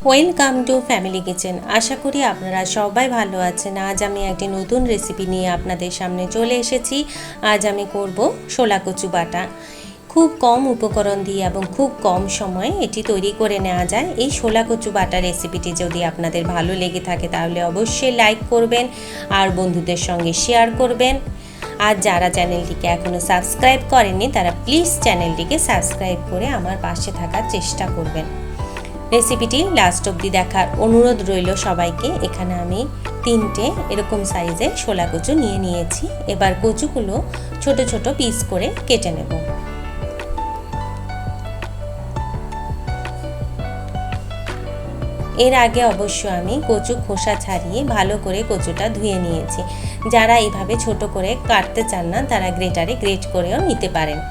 Welcome to family kitchen. আশা করি আপনারা সবাই ভালো আছেন। আজ আমি একটি নতুন রেসিপি নিয়ে আপনাদের সামনে চলে এসেছি। আজ আমি করব শোলা কচু বাটা। খুব কম উপকরণ দিয়ে এবং খুব কম সময়ে এটি তৈরি করে নেওয়া যায়। এই শোলা কচু বাটা রেসিপিটি যদি আপনাদের ভালো লেগে থাকে তাহলে অবশ্যই লাইক করবেন আর বন্ধুদের সঙ্গে শেয়ার করবেন। আর যারা চ্যানেলটিকে এখনও সাবস্ক্রাইব করেননি তারা প্লিজ চ্যানেলটিকে সাবস্ক্রাইব করে আমার পাশে থাকার চেষ্টা করবেন। রেসিপিটি লাস্ট অবধি দেখার অনুরোধ রইল সবাইকে। এখানে আমি 3টে এরকম সাইজের শোলা কচু নিয়েছি। এবার কচুগুলো ছোট ছোট পিস করে কেটে নেব। এর আগে অবশ্য আমি কচু খোসা ছাড়িয়ে ভালো করে কচুটা ধুয়ে নিয়েছি। যারা এইভাবে ছোট করে কাটতে চান না তারা গ্রেটারে গ্রেট করেও নিতে পারেন।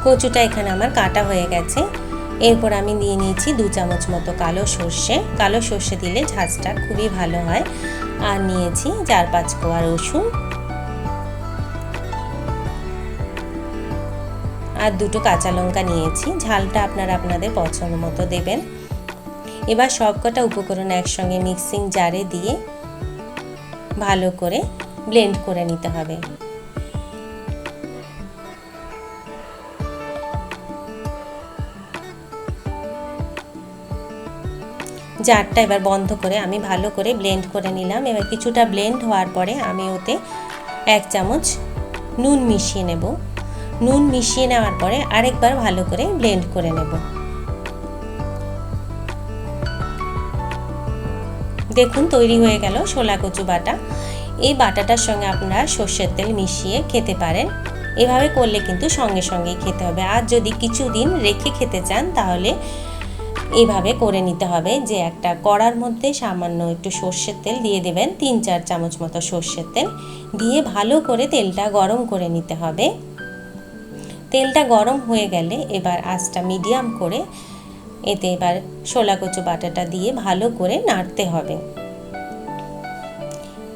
কচুটা এখানে আমার কাটা হয়ে গেছে। এরপর আমি দিয়ে নিয়েছি 2 চামচ মতো কালো সর্ষে। কালো সর্ষে দিলে ঝাঁঝটা খুবই ভালো হয়। আর নিয়েছি 4-5 কোয়া রসুন আর 2টো কাঁচা লঙ্কা নিয়েছি। ঝালটা আপনারা আপনাদের পছন্দ মতো দেবেন। এবার সবকটা উপকরণ একসঙ্গে মিক্সিং জারে দিয়ে ভালো করে ব্লেন্ড করে নিতে হবে। জারটা এবার বন্ধ করে আমি ভালো করে ব্লেন্ড করে নিলাম। এবার কিছুটা ব্লেন্ড হওয়ার পরে আমি ওতে 1 চামচ নুন মিশিয়ে নেব। নুন মিশিয়ে নেওয়ার পরে আরেকবার ভালো করে ব্লেন্ড করে নেব। দেখুন তৈরি হয়ে গেল শোলা কচু বাটা। এই বাটাটার সঙ্গে আপনারা সর্ষের তেল মিশিয়ে খেতে পারেন। এভাবে করলে কিন্তু সঙ্গে সঙ্গেই খেতে হবে। আর যদি কিছুদিন রেখে খেতে চান তাহলে এইভাবে করে নিতে হবে যে একটা কড়ার মধ্যে সামান্য একটু সর্ষের তেল দিয়ে দেবেন, 3-4 চামচ মতো সর্ষের তেল দিয়ে ভালো করে তেলটা গরম করে নিতে হবে। তেলটা গরম হয়ে গেলে এবার আঁচটা মিডিয়াম করে এতে এবার শোলা কচু বাটাটা দিয়ে ভালো করে নাড়তে হবে।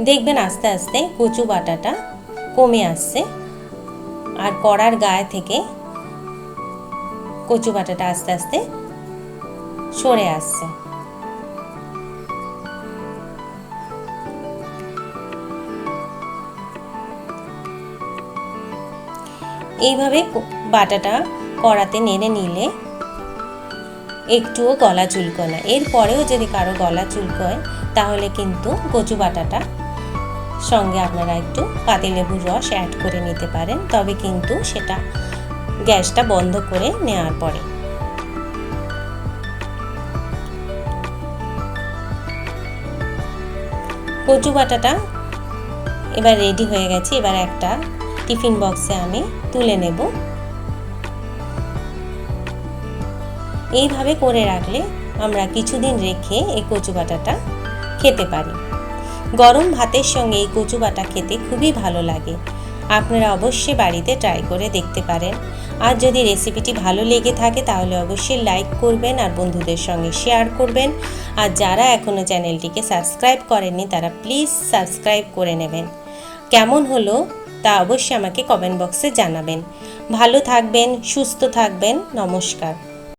দেখবেন আস্তে আস্তে কচু বাটাটা কমে আসছে আর কড়ার গায়ে থেকে কচু বাটাটা আস্তে আস্তে সরে আসছে। এইভাবে বাটাটা কড়াতে নেড়ে নিলে একটুও গলা চুলকোয় না। এরপরেও যদি কারো গলা চুলকোয় তাহলে কিন্তু কচু বাটাটা সঙ্গে আপনারা একটু পাতিলেবুর রস অ্যাড করে নিতে পারেন, তবে কিন্তু সেটা গ্যাসটা বন্ধ করে নেওয়ার পরে। কচু বাটাটা এবার রেডি হয়ে গেছে। এবার একটা টিফিন বক্সে আমি তুলে নেব। এইভাবে করে রাখলে আমরা কিছুদিন রেখে এই কচু বাটাটা খেতে পারি। গরম ভাতের সঙ্গে এই কচু বাটা খেতে খুবই ভালো লাগে। আপনারা অবশ্যই বাড়িতে ট্রাই করে দেখতে পারেন। আর যদি রেসিপিটি ভালো লেগে থাকে তাহলে অবশ্যই লাইক করবেন আর বন্ধুদের সঙ্গে শেয়ার করবেন। আর যারা এখনও চ্যানেলটিকে সাবস্ক্রাইব করেননি তারা প্লিজ সাবস্ক্রাইব করে নেবেন। কেমন হলো তা অবশ্যই আমাকে কমেন্ট বক্সে জানাবেন। ভালো থাকবেন, সুস্থ থাকবেন। নমস্কার।